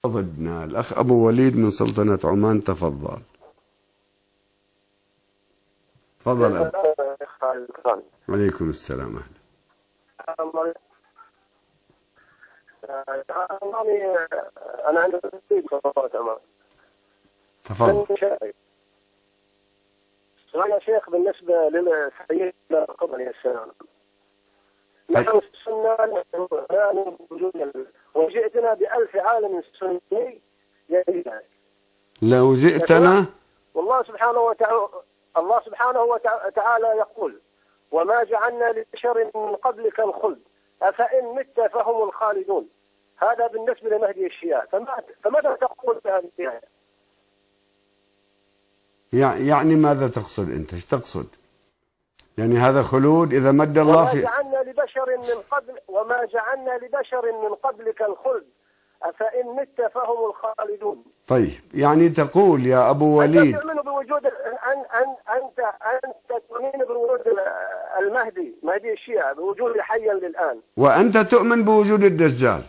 ضدنا. الأخ أبو وليد من سلطنة عمان، تفضل. تفضل. عليكم السلام. أنا عندي تفضل. سؤال يا شيخ بالنسبة للحديث قبل عليه السلام. نحن السنة لا وجود، وجئتنا بألف عالم سني يدين. لو جئتنا، والله سبحانه وتعالى يقول: وما جعلنا لبشر من قبلك الخلد أفإن مت فهم الخالدون. هذا بالنسبة لمهدي الشيعة، فماذا تقول بهذه الآية؟ يعني ماذا تقصد أنت؟ ايش تقصد؟ يعني هذا خلود إذا مد الله في وما جعلنا لبشر من قبلك الخلد أفإن مت فهم الخالدون. طيب، يعني تقول يا أبو وليد أنت تؤمن بوجود أنت تؤمن بوجود المهدي، مهدي الشيعة، بوجود حيا للآن، وأنت تؤمن بوجود الدجال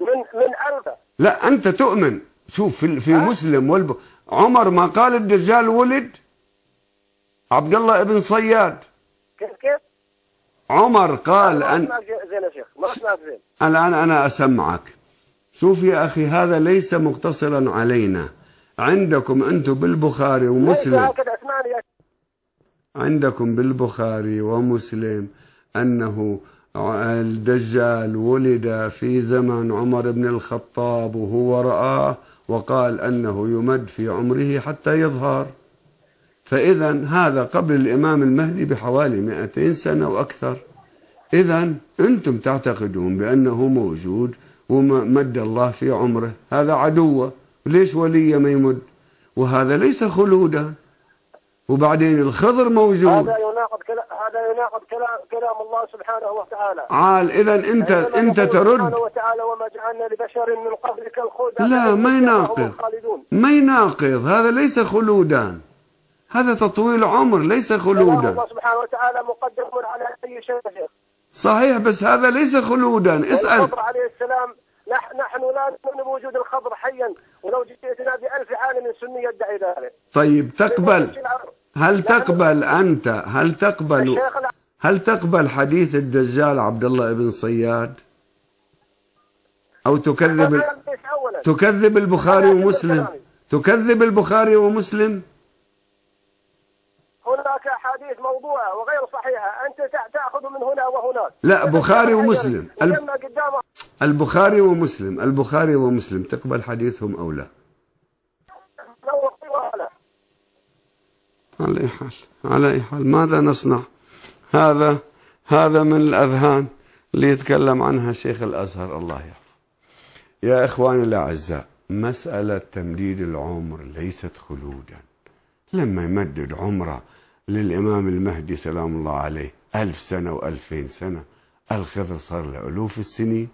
من ألف. لا، أنت تؤمن. شوف في مسلم عمر ما قال الدجال ولد؟ عبد الله ابن صياد كيف؟ عمر قال ما اسمعك زين يا شيخ، ما اسمعك زين. الآن أنا أسمعك. شوف يا أخي، هذا ليس مقتصرا علينا. عندكم أنتم بالبخاري ومسلم، عندكم بالبخاري ومسلم أنه الدجال ولد في زمن عمر بن الخطاب، وهو رآه وقال أنه يمد في عمره حتى يظهر. فإذا هذا قبل الإمام المهدي بحوالي 200 سنة وأكثر. إذا أنتم تعتقدون بأنه موجود ومد الله في عمره، هذا عدوه، ليش ولي ما يمد؟ وهذا ليس خلودا. وبعدين الخضر موجود. هذا يناقض كلام الله سبحانه وتعالى. عال، إذا أنت ترد سبحانه وتعالى: وما جعلنا لبشر من قبلك الخلد. لا، ما يناقض. هذا ليس خلودا، هذا تطويل عمر، ليس خلودا. الله سبحانه وتعالى مقدم على أي شيء. صحيح، بس هذا ليس خلودا. اسأل الخضر عليه السلام. نحن لا نؤمن بوجود الخضر حيا، ولو جئتنا ب1000 عالم سني يدعي ذلك. طيب، هل تقبل حديث الدجال عبد الله ابن صياد؟ أو تكذب البخاري ومسلم؟ تكذب البخاري ومسلم؟ هناك أحاديث موضوعة وغير صحيحة، أنت تأخذ من هنا وهناك. لا، بخاري ومسلم، البخاري ومسلم تقبل حديثهم أو لا؟ على أي حال ماذا نصنع؟ هذا من الأذهان اللي يتكلم عنها شيخ الأزهر الله يحفظه. يا إخواني الأعزاء، مسألة تمديد العمر ليست خلودا. لما يمدد عمره للإمام المهدي سلام الله عليه 1000 سنة و2000 سنة، الخضر صار له ألوف السنين،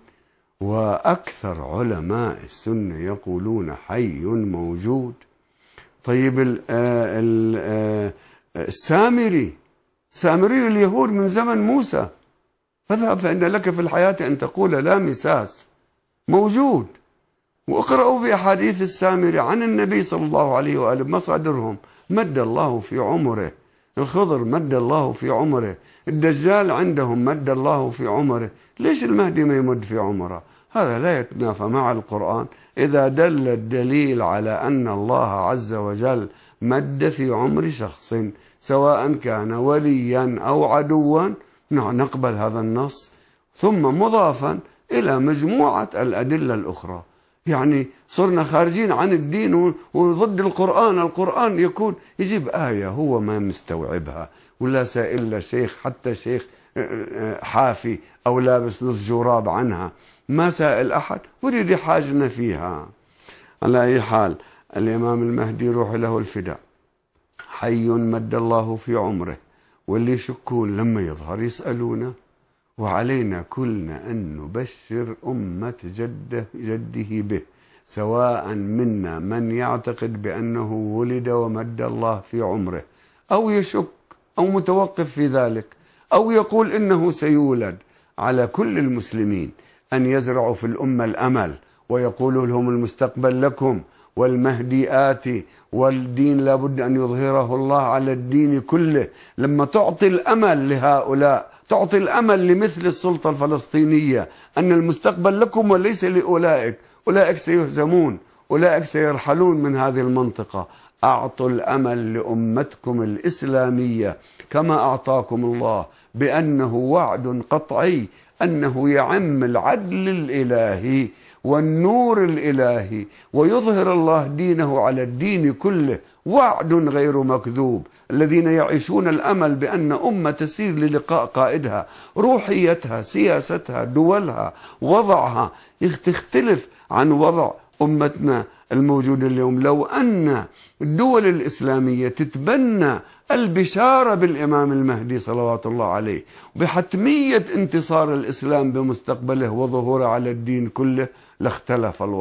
وأكثر علماء السنة يقولون حي موجود. طيب سامري اليهود من زمن موسى، فاذهب فإن لك في الحياة أن تقول لا مساس، موجود. واقرأوا في أحاديث السامري عن النبي صلى الله عليه وآله بمصادرهم، مد الله في عمره. الخضر مد الله في عمره، الدجال عندهم مد الله في عمره. ليش المهدي ما يمد في عمره؟ هذا لا يتنافى مع القرآن. إذا دل الدليل على أن الله عز وجل مد في عمر شخص سواء كان وليا أو عدوا نقبل هذا النص، ثم مضافا إلى مجموعة الأدلة الأخرى. يعني صرنا خارجين عن الدين وضد القرآن يكون يجيب آية هو ما مستوعبها، ولا سائل له شيخ، حتى شيخ حافي أو لابس نص جراب عنها، ما سائل أحد وريد يحاجنا فيها. على أي حال، الإمام المهدي روح له الفداء، حي مد الله في عمره، واللي يشكون لما يظهر يسألونه، وعلينا كلنا أن نبشر أمة جده به، سواء منا من يعتقد بأنه ولد ومد الله في عمره، أو يشك أو متوقف في ذلك، أو يقول إنه سيولد. على كل المسلمين أن يزرعوا في الأمة الأمل ويقول لهم المستقبل لكم والمهدي آتي والدين لابد أن يظهره الله على الدين كله. لما تعطي الأمل لهؤلاء، تعطي الأمل لمثل السلطة الفلسطينية أن المستقبل لكم وليس لأولئك، أولئك سيهزمون، أولئك سيرحلون من هذه المنطقة. أعطوا الأمل لأمتكم الإسلامية كما أعطاكم الله، بأنه وعد قطعي أنه يعم العدل الإلهي والنور الإلهي ويظهر الله دينه على الدين كله. وعد غير مكذوب. الذين يعيشون الأمل بأن أمة تسير للقاء قائدها، روحيتها، سياستها، دولها، وضعها تختلف عن وضع أمتنا الموجودة اليوم. لو أن الدول الإسلامية تتبنى البشارة بالإمام المهدي صلوات الله عليه بحتمية انتصار الإسلام بمستقبله وظهوره على الدين كله لاختلف الوضع.